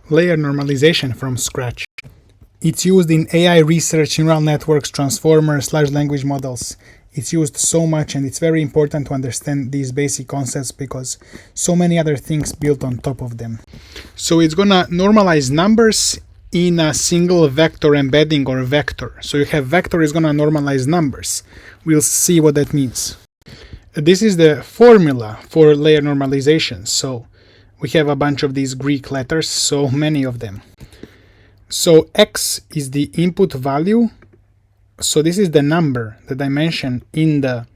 layer normalization from scratch. It's used in AI research, neural networks, transformers, large language models. It's used so much, and it's very important to understand these basic concepts because so many other things built on top of them. So it's gonna normalize numbers in a single vector embedding or vector. So you have vector is gonna normalize numbers. We'll see what that means. This is the formula for layer normalization. So we have a bunch of these Greek letters, so many of them. So x is the input value. So this is the number, the dimension in the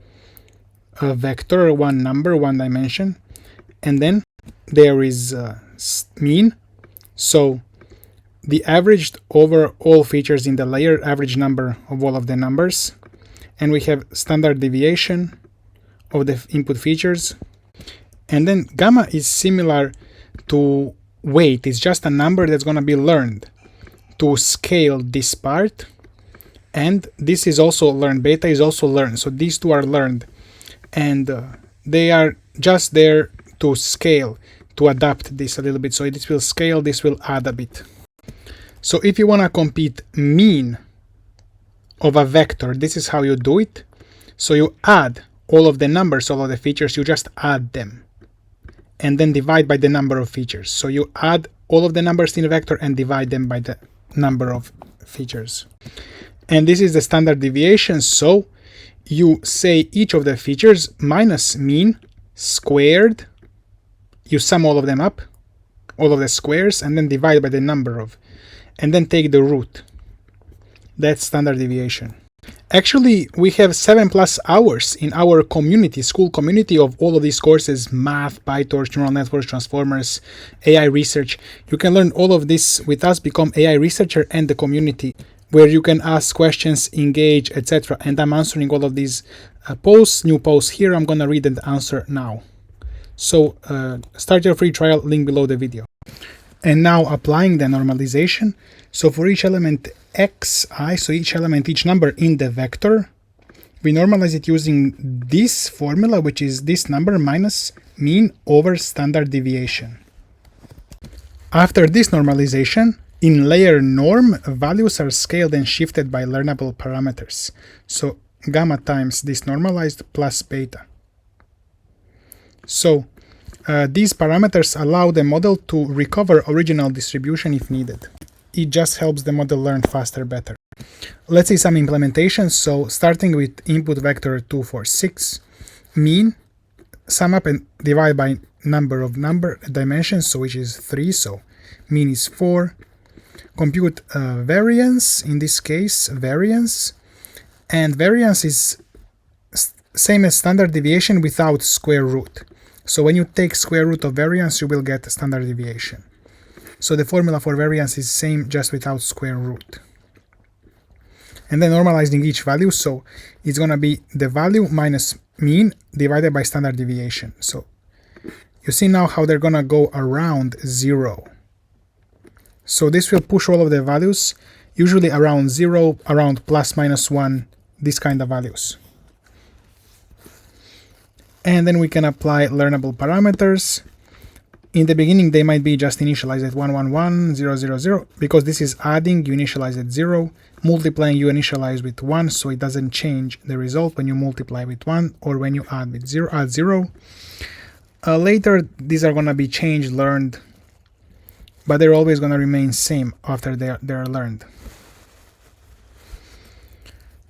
vector, one number, one dimension. And then there is mean. So the averaged over all features in the layer, average number of all of the numbers. And we have standard deviation of the input features. And then gamma is similar to weight. It's just a number that's going to be learned to scale this part. And this is also learned. Beta is also learned. So these two are learned. And they are just there to scale, to adapt this a little bit. So this will scale, this will add a bit. So if you want to compute mean of a vector, this is how you do it. So you add all of the numbers, all of the features, you just add them. And then divide by the number of features. So you add all of the numbers in a vector and divide them by the number of features. And this is the standard deviation. So you say each of the features minus mean squared. You sum all of them up, all of the squares, and then divide by the number of, and then take the root. That's standard deviation. Actually, we have 7+ hours in our community, school community of all of these courses: math, PyTorch, neural networks, transformers, AI research. You can learn all of this with us, become AI researcher and the community, where you can ask questions, engage, etc. And I'm answering all of these posts, new posts here. I'm gonna read and answer now. So start your free trial, link below the video. And now applying the normalization. So for each element xi, so each element, each number in the vector, we normalize it using this formula, which is this number minus mean over standard deviation. After this normalization, in layer norm, values are scaled and shifted by learnable parameters. So gamma times this normalized plus beta. So these parameters allow the model to recover original distribution if needed. It just helps the model learn faster, better. Let's see some implementations. So starting with input vector 2, 4, 6, mean, sum up and divide by number of dimensions, so which is 3, so mean is 4. Compute variance, in this case variance, and variance is same as standard deviation without square root. So when you take square root of variance, you will get standard deviation. So the formula for variance is same, just without square root. And then normalizing each value, so it's gonna be the value minus mean divided by standard deviation. So you see now how they're gonna go around 0. So this will push all of the values, usually around 0, around plus minus 1, these kind of values. And then we can apply learnable parameters. In the beginning, they might be just initialized at 1, 1, 1, 0, 0, 0. Because this is adding, you initialize at 0. Multiplying, you initialize with 1, so it doesn't change the result when you multiply with 1 or when you add with 0. Add 0. Later, these are going to be changed, learned, but they're always going to remain same after they're learned.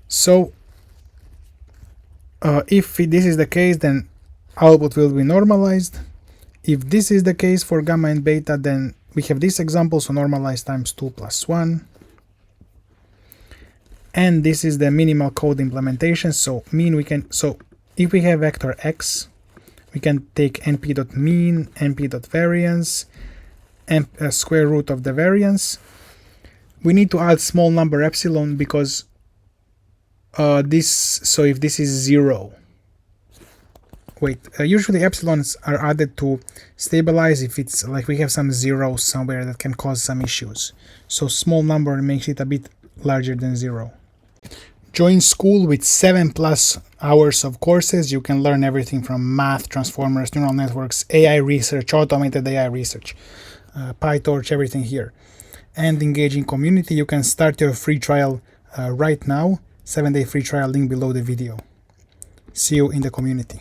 So if this is the case, then output will be normalized. If this is the case for gamma and beta, then we have this example, so normalized times 2 plus 1. And this is the minimal code implementation. So mean, so if we have vector x, we can take np.mean, np.variance, and square root of the variance. We need to add small number epsilon because so if this is 0, usually epsilons are added to stabilize if it's like we have some zeros somewhere that can cause some issues. So small number makes it a bit larger than 0. Join school with 7+ hours of courses. You can learn everything from math, transformers, neural networks, AI research, automated AI research. PyTorch, everything here. And engaging community, you can start your free trial right now. 7-day free trial link below the video. See you in the community.